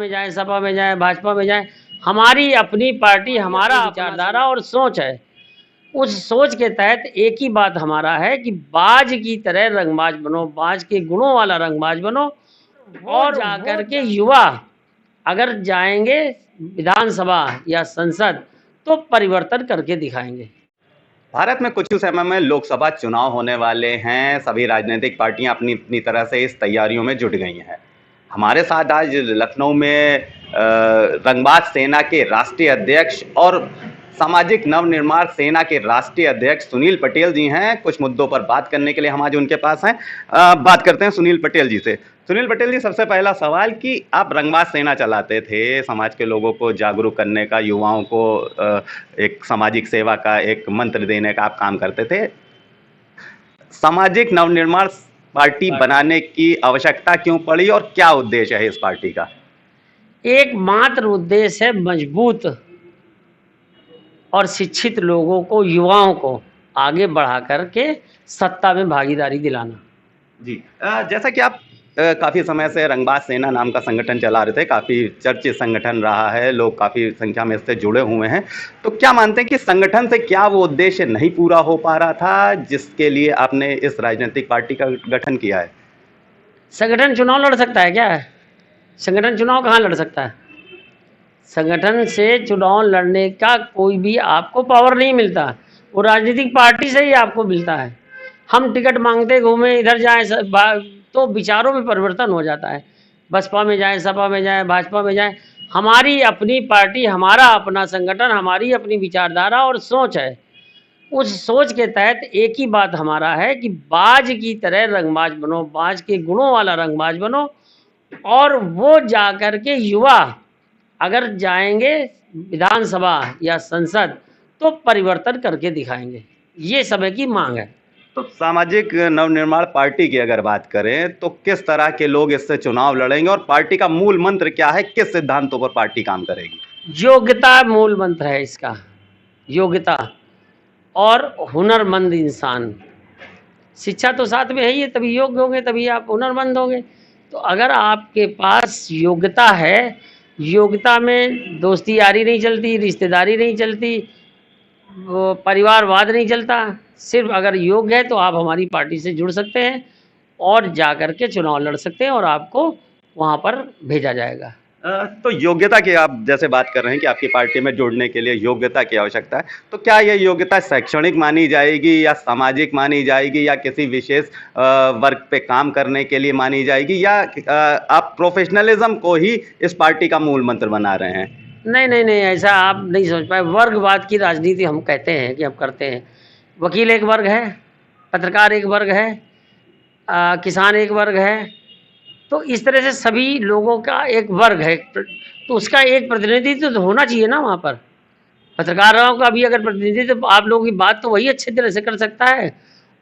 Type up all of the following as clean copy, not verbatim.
में जाए, सपा में जाए, भाजपा में जाए, हमारी अपनी पार्टी, हमारा विचारधारा और सोच है। उस सोच के तहत एक ही बात हमारा है कि बाज की तरह रंगबाज बनो, बाज के गुणों वाला रंगबाज बनो, और जाकर के युवा अगर जाएंगे विधानसभा या संसद तो परिवर्तन करके दिखाएंगे। भारत में कुछ ही समय में लोकसभा चुनाव होने वाले हैं। सभी राजनीतिक पार्टियां अपनी अपनी तरह से इस तैयारियों में जुट गई हैं। हमारे साथ आज लखनऊ में रंगबाज सेना के राष्ट्रीय अध्यक्ष और सामाजिक नवनिर्माण सेना के राष्ट्रीय अध्यक्ष सुनील पटेल जी हैं। कुछ मुद्दों पर बात करने के लिए हम आज उनके पास हैं। बात करते हैं सुनील पटेल जी से। सुनील पटेल जी, सबसे पहला सवाल कि आप रंगबाज सेना चलाते थे, समाज के लोगों को जागरूक करने का, युवाओं को एक सामाजिक सेवा का एक मंत्र देने का आप काम करते थे। सामाजिक नवनिर्माण पार्टी बनाने की आवश्यकता क्यों पड़ी और क्या उद्देश्य है इस पार्टी का? एकमात्र उद्देश्य है मजबूत और शिक्षित लोगों को, युवाओं को आगे बढ़ा करके सत्ता में भागीदारी दिलाना। जी, जैसा कि आप काफ़ी समय से रंगबाज सेना नाम का संगठन चला रहे थे, काफ़ी चर्चित संगठन रहा है, लोग काफ़ी संख्या में इससे जुड़े हुए हैं, तो क्या मानते हैं कि संगठन से क्या वो उद्देश्य नहीं पूरा हो पा रहा था जिसके लिए आपने इस राजनीतिक पार्टी का गठन किया है? संगठन चुनाव लड़ सकता है क्या? संगठन चुनाव कहाँ लड़ सकता है? संगठन से चुनाव लड़ने का कोई भी आपको पावर नहीं मिलता, वो राजनीतिक पार्टी से ही आपको मिलता है। हम टिकट मांगते घूमें, इधर जाएं तो विचारों में परिवर्तन हो जाता है। बसपा में जाए, सपा में जाए, भाजपा में जाए, हमारी अपनी पार्टी, हमारा अपना संगठन, हमारी अपनी विचारधारा और सोच है। उस सोच के तहत एक ही बात हमारा है कि बाज की तरह रंगबाज बनो, बाज के गुणों वाला रंगबाज बनो, और वो जाकर के युवा अगर जाएंगे विधानसभा या संसद तो परिवर्तन करके दिखाएंगे। ये समय की मांग है। तो सामाजिक नवनिर्माण पार्टी की अगर बात करें तो किस तरह के लोग इससे चुनाव लड़ेंगे और पार्टी का मूल मंत्र क्या है, किस सिद्धांतों पर पार्टी काम करेगी? योग्यता मूल मंत्र है इसका। योग्यता और हुनरमंद इंसान, शिक्षा तो साथ में है ही, तभी योग्य होंगे, तभी आप हुनरमंद होंगे। तो अगर आपके पास योग्यता है, योग्यता में दोस्ती यारी नहीं चलती, रिश्तेदारी नहीं चलती, वो परिवारवाद नहीं चलता, सिर्फ अगर योग्य है तो आप हमारी पार्टी से जुड़ सकते हैं और जा कर के चुनाव लड़ सकते हैं और आपको वहाँ पर भेजा जाएगा। तो योग्यता की आप जैसे बात कर रहे हैं कि आपकी पार्टी में जुड़ने के लिए योग्यता की आवश्यकता है, तो क्या यह योग्यता शैक्षणिक मानी जाएगी या सामाजिक मानी जाएगी या किसी विशेष वर्ग पे काम करने के लिए मानी जाएगी, या आप प्रोफेशनलिज्म को ही इस पार्टी का मूल मंत्र बना रहे हैं? नहीं नहीं नहीं, ऐसा आप नहीं समझ पाए। वर्गवाद की राजनीति हम कहते हैं कि हम करते हैं। वकील एक वर्ग है, पत्रकार एक वर्ग है, किसान एक वर्ग है, तो इस तरह से सभी लोगों का एक वर्ग है, तो उसका एक प्रतिनिधित्व तो होना चाहिए ना वहाँ पर। पत्रकारों का भी अगर प्रतिनिधित्व, आप लोगों की बात तो वही अच्छे तरह से कर सकता है,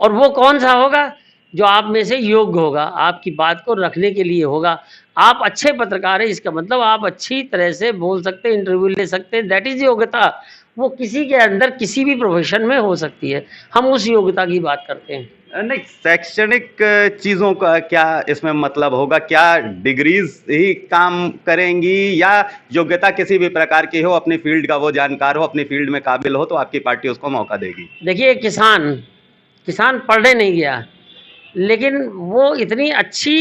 और वो कौन सा होगा? जो आप में से योग्य होगा, आपकी बात को रखने के लिए होगा। आप अच्छे पत्रकार हैं, इसका मतलब आप अच्छी तरह से बोल सकते हैं, इंटरव्यू ले सकते हैं, दैट इज़ योग्यता। वो किसी के अंदर किसी भी प्रोफेशन में हो सकती है, हम उस योग्यता की बात करते हैं। नहीं, शैक्षणिक चीज़ों का क्या इसमें मतलब होगा? क्या डिग्रीज ही काम करेंगी या योग्यता किसी भी प्रकार की हो, अपनी फील्ड का वो जानकार हो, अपनी फील्ड में काबिल हो, तो आपकी पार्टी उसको मौका देगी? देखिए, किसान पढ़ने नहीं गया, लेकिन वो इतनी अच्छी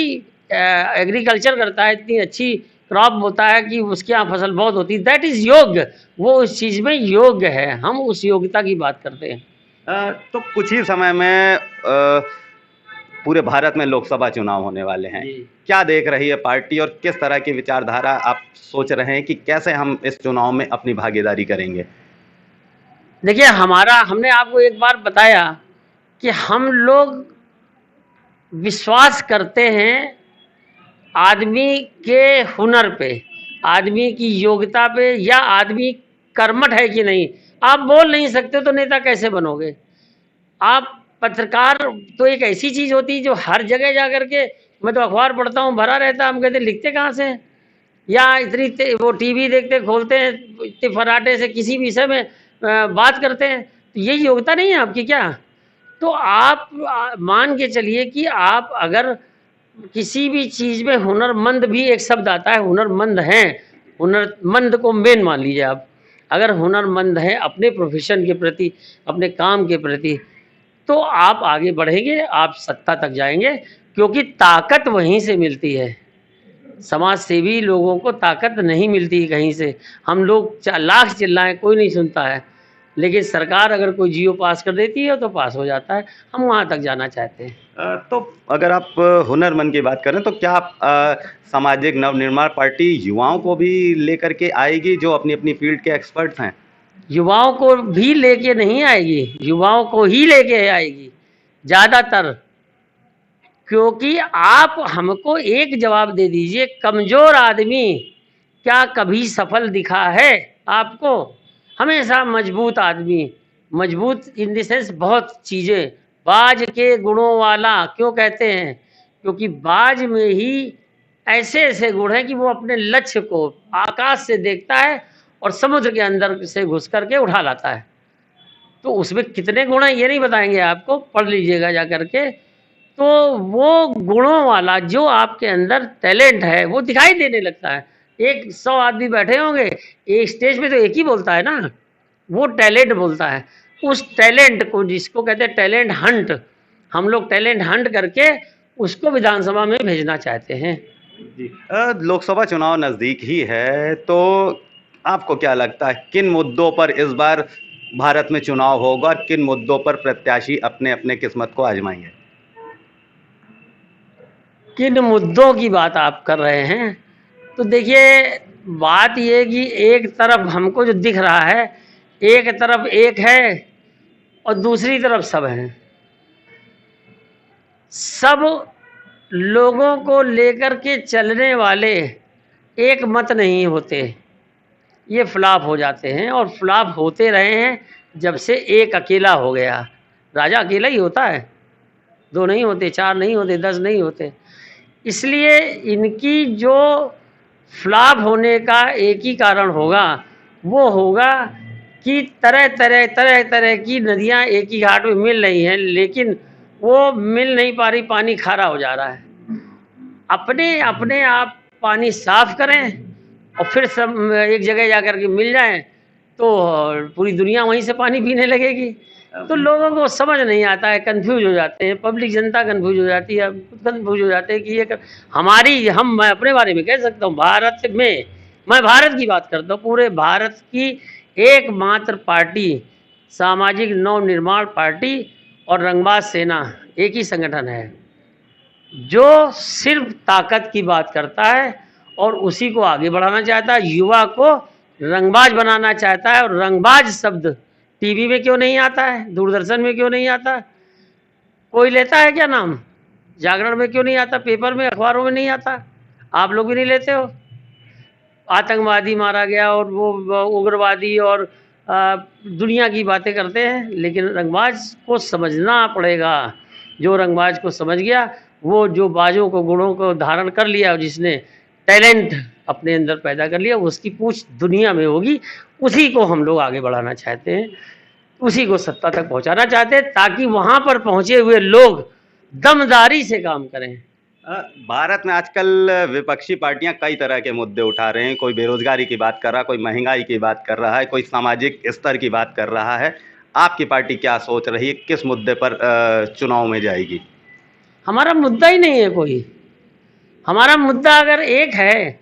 एग्रीकल्चर करता है, इतनी अच्छी क्रॉप होता है कि उसके यहाँ फसल बहुत होती है, दैट इज़ योग्य। वो उस चीज़ में योग्य है, हम उस योग्यता की बात करते हैं। तो कुछ ही समय में पूरे भारत में लोकसभा चुनाव होने वाले हैं। क्या देख रही है पार्टी और किस तरह की विचारधारा आप सोच रहे हैं कि कैसे हम इस चुनाव में अपनी भागीदारी करेंगे? देखिए, हमने आपको एक बार बताया कि हम लोग विश्वास करते हैं आदमी के हुनर पे, आदमी की योग्यता पे, या आदमी कर्मठ है कि नहीं। आप बोल नहीं सकते तो नेता कैसे बनोगे? आप पत्रकार तो एक ऐसी चीज़ होती है जो हर जगह जा कर के, मैं तो अखबार पढ़ता हूँ, भरा रहता, हम कहते लिखते कहाँ से हैं? या इतनी वो टीवी देखते खोलते हैं, इतने फराटे से किसी विषय में बात करते हैं, तो ये योग्यता नहीं है आपकी क्या? तो आप मान के चलिए कि आप अगर किसी भी चीज़ में हुनरमंद भी एक शब्द आता है, हुनरमंद हैं, हुनरमंद को मेन मान लीजिए आप। अगर हुनरमंद हैं अपने प्रोफ़ेशन के प्रति, अपने काम के प्रति, तो आप आगे बढ़ेंगे, आप सत्ता तक जाएँगे, क्योंकि ताकत वहीं से मिलती है। समाज सेवी लोगों को ताकत नहीं मिलती कहीं से। हम लोग लाख चिल्लाएं, कोई नहीं सुनता है, लेकिन सरकार अगर कोई जियो पास कर देती है तो पास हो जाता है। हम वहाँ तक जाना चाहते हैं। तो अगर आप हुनरमंद की बात करें तो क्या आप सामाजिक नवनिर्माण पार्टी युवाओं को भी लेकर के आएगी जो अपनी अपनी फील्ड के एक्सपर्ट्स हैं? युवाओं को भी लेके नहीं आएगी, युवाओं को ही लेके आएगी ज़्यादातर। क्योंकि आप हमको एक जवाब दे दीजिए, कमज़ोर आदमी क्या कभी सफल दिखा है आपको? हमेशा मजबूत आदमी, मजबूत इन द सेंस बहुत चीज़ें, बाज के गुणों वाला क्यों कहते हैं? क्योंकि बाज में ही ऐसे ऐसे गुण हैं कि वो अपने लक्ष्य को आकाश से देखता है और समुद्र के अंदर से घुस करके उठा लाता है। तो उसमें कितने गुण हैं ये नहीं बताएंगे आपको, पढ़ लीजिएगा जा करके। तो वो गुणों वाला जो आपके अंदर टैलेंट है वो दिखाई देने लगता है। 100 आदमी बैठे होंगे, एक स्टेज पे तो एक ही बोलता है ना, वो टैलेंट बोलता है। उस टैलेंट को, जिसको कहते हैं टैलेंट हंट, हम लोग टैलेंट हंट करके उसको विधानसभा में भेजना चाहते हैं। जी। लोकसभा चुनाव नज़दीक ही है, तो आपको क्या लगता है किन मुद्दों पर इस बार भारत में चुनाव होगा और किन मुद्दों पर प्रत्याशी अपने अपने किस्मत को आजमाएंगे? किन मुद्दों की बात आप कर रहे हैं? तो देखिए, बात ये कि एक तरफ हमको जो दिख रहा है, एक तरफ एक है और दूसरी तरफ सब हैं। सब लोगों को लेकर के चलने वाले एक मत नहीं होते, ये फ्लॉप हो जाते हैं और फ्लॉप होते रहे हैं जब से एक अकेला हो गया। राजा अकेला ही होता है, 2 नहीं होते, 4 नहीं होते, 10 नहीं होते। इसलिए इनकी जो फ्लॉप होने का एक ही कारण होगा, वो होगा कि तरह-तरह की नदियाँ एक ही घाट में मिल रही हैं, लेकिन वो मिल नहीं पा रही, पानी खारा हो जा रहा है। अपने आप पानी साफ करें और फिर सब एक जगह जा कर के मिल जाएँ, तो पूरी दुनिया वहीं से पानी पीने लगेगी। तो लोगों को समझ नहीं आता है, कन्फ्यूज़ हो जाते हैं, पब्लिक जनता कन्फ्यूज़ हो जाती है, खुद कन्फ्यूज़ हो जाते हैं कि ये मैं अपने बारे में कह सकता हूँ, भारत में, मैं भारत की बात करता हूँ, पूरे भारत की एकमात्र पार्टी, सामाजिक नवनिर्माण पार्टी और रंगबाज सेना एक ही संगठन है, जो सिर्फ ताकत की बात करता है और उसी को आगे बढ़ाना चाहता है, युवा को रंगबाज बनाना चाहता है। और रंगबाज शब्द टीवी में क्यों नहीं आता है, दूरदर्शन में क्यों नहीं आता? कोई लेता है क्या नाम? जागरण में क्यों नहीं आता, पेपर में, अखबारों में नहीं आता? आप लोग भी नहीं लेते हो? आतंकवादी मारा गया और वो उग्रवादी और दुनिया की बातें करते हैं, लेकिन रंगबाज को समझना पड़ेगा। जो रंगबाज को समझ गया, वो जो बाजों को, गुणों को धारण कर लिया, जिसने टैलेंट अपने अंदर पैदा कर लिया, उसकी पूछ दुनिया में होगी। उसी को हम लोग आगे बढ़ाना चाहते हैं, उसी को सत्ता तक पहुंचाना चाहते हैं, ताकि वहां पर पहुंचे हुए लोग दमदारी से काम करें। भारत में आजकल विपक्षी पार्टियां कई तरह के मुद्दे उठा रहे हैं। कोई बेरोजगारी की बात कर रहा है, कोई महंगाई की बात कर रहा है, कोई सामाजिक स्तर की बात कर रहा है। आपकी पार्टी क्या सोच रही है, किस मुद्दे पर चुनाव में जाएगी? हमारा मुद्दा ही नहीं है कोई। हमारा मुद्दा अगर एक है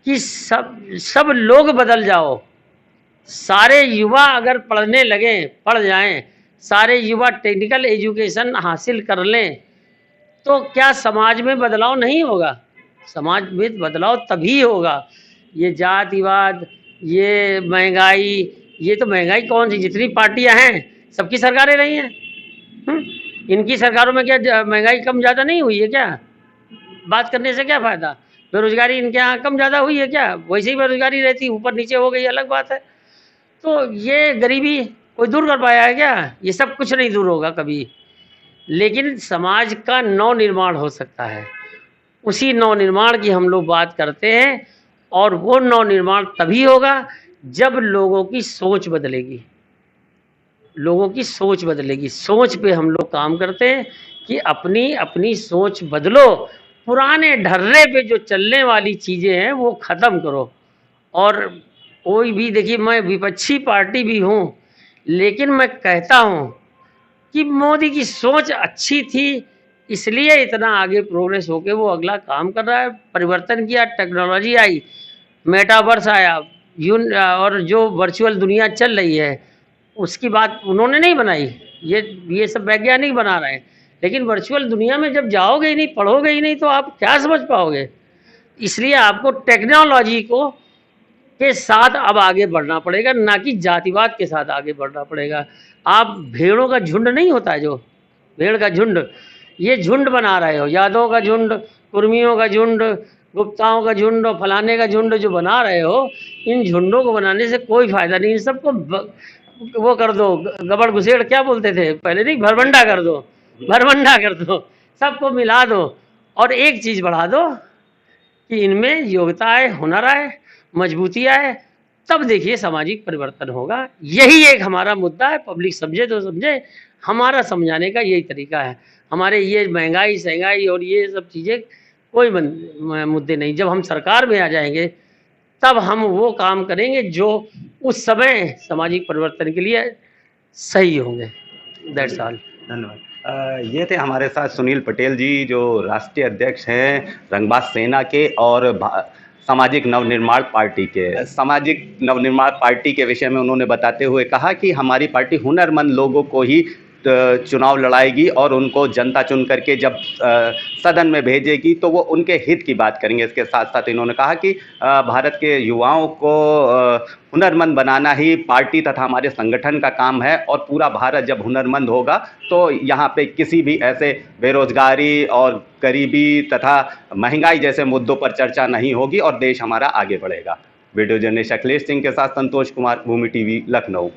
कि सब लोग बदल जाओ, सारे युवा अगर पढ़ने लगें, पढ़ जाएं, सारे युवा टेक्निकल एजुकेशन हासिल कर लें, तो क्या समाज में बदलाव नहीं होगा? समाज में बदलाव तभी होगा। ये जातिवाद, ये महंगाई, ये तो महंगाई कौन सी, जितनी पार्टियां हैं सबकी सरकारें रही हैं। इनकी सरकारों में क्या महंगाई कम ज़्यादा नहीं हुई है क्या? बात करने से क्या फ़ायदा? बेरोजगारी इनके यहाँ कम ज़्यादा हुई है क्या? वैसे ही बेरोजगारी रहती, ऊपर नीचे हो गई, अलग बात है। तो ये गरीबी कोई दूर कर पाया है क्या? ये सब कुछ नहीं दूर होगा कभी, लेकिन समाज का नवनिर्माण हो सकता है। उसी नवनिर्माण की हम लोग बात करते हैं, और वो नवनिर्माण तभी होगा जब लोगों की सोच बदलेगी। लोगों की सोच बदलेगी, सोच पे हम लोग काम करते हैं कि अपनी अपनी सोच बदलो, पुराने ढर्रे पे जो चलने वाली चीज़ें हैं वो ख़त्म करो। और कोई भी देखिए, मैं विपक्षी पार्टी भी हूँ, लेकिन मैं कहता हूँ कि मोदी की सोच अच्छी थी, इसलिए इतना आगे प्रोग्रेस होके वो अगला काम कर रहा है। परिवर्तन किया, टेक्नोलॉजी आई, मेटावर्स आया, और जो वर्चुअल दुनिया चल रही है उसकी बात उन्होंने नहीं बनाई, ये सब वैज्ञानिक बना रहे हैं। लेकिन वर्चुअल दुनिया में जब जाओगे ही नहीं, पढ़ोगे ही नहीं, तो आप क्या समझ पाओगे? इसलिए आपको टेक्नोलॉजी को के साथ अब आगे बढ़ना पड़ेगा, ना कि जातिवाद के साथ आगे बढ़ना पड़ेगा। आप भेड़ों का झुंड नहीं होता है, जो भेड़ का झुंड, ये झुंड बना रहे हो, यादवों का झुंड, कुर्मियों का झुंड, गुप्ताओं का झुंड और फलाने का झुंड जो बना रहे हो, इन झुंडों को बनाने से कोई फायदा नहीं। इन सबको वो कर दो, गबड़ घुसेड़ क्या बोलते थे पहले, नहीं, भरभंडा कर दो, भरभंडा कर दो, सबको मिला दो और एक चीज़ बढ़ा दो कि इनमें योग्यता आए, हुनर आए, मजबूती आए, तब देखिए सामाजिक परिवर्तन होगा। यही एक हमारा मुद्दा है। पब्लिक समझे तो समझे, हमारा समझाने का यही तरीका है। हमारे ये महंगाई सहंगाई और ये सब चीज़ें कोई मुद्दे नहीं। जब हम सरकार में आ जाएंगे तब हम वो काम करेंगे जो उस समय सामाजिक परिवर्तन के लिए सही होंगे। That's all. धन्यवाद। ये थे हमारे साथ सुनील पटेल जी, जो राष्ट्रीय अध्यक्ष हैं रंगबाज सेना के और सामाजिक नवनिर्माण पार्टी के। सामाजिक नवनिर्माण पार्टी के विषय में उन्होंने बताते हुए कहा कि हमारी पार्टी हुनरमंद लोगों को ही चुनाव लड़ाएगी और उनको जनता चुन करके जब सदन में भेजेगी तो वो उनके हित की बात करेंगे। इसके साथ साथ इन्होंने कहा कि भारत के युवाओं को हुनरमंद बनाना ही पार्टी तथा हमारे संगठन का काम है और पूरा भारत जब हुनरमंद होगा तो यहाँ पे किसी भी ऐसे बेरोजगारी और गरीबी तथा महंगाई जैसे मुद्दों पर चर्चा नहीं होगी और देश हमारा आगे बढ़ेगा। वीडियो जर्नलिस्ट अखिलेश सिंह के साथ संतोष कुमार, भूमि टीवी, लखनऊ।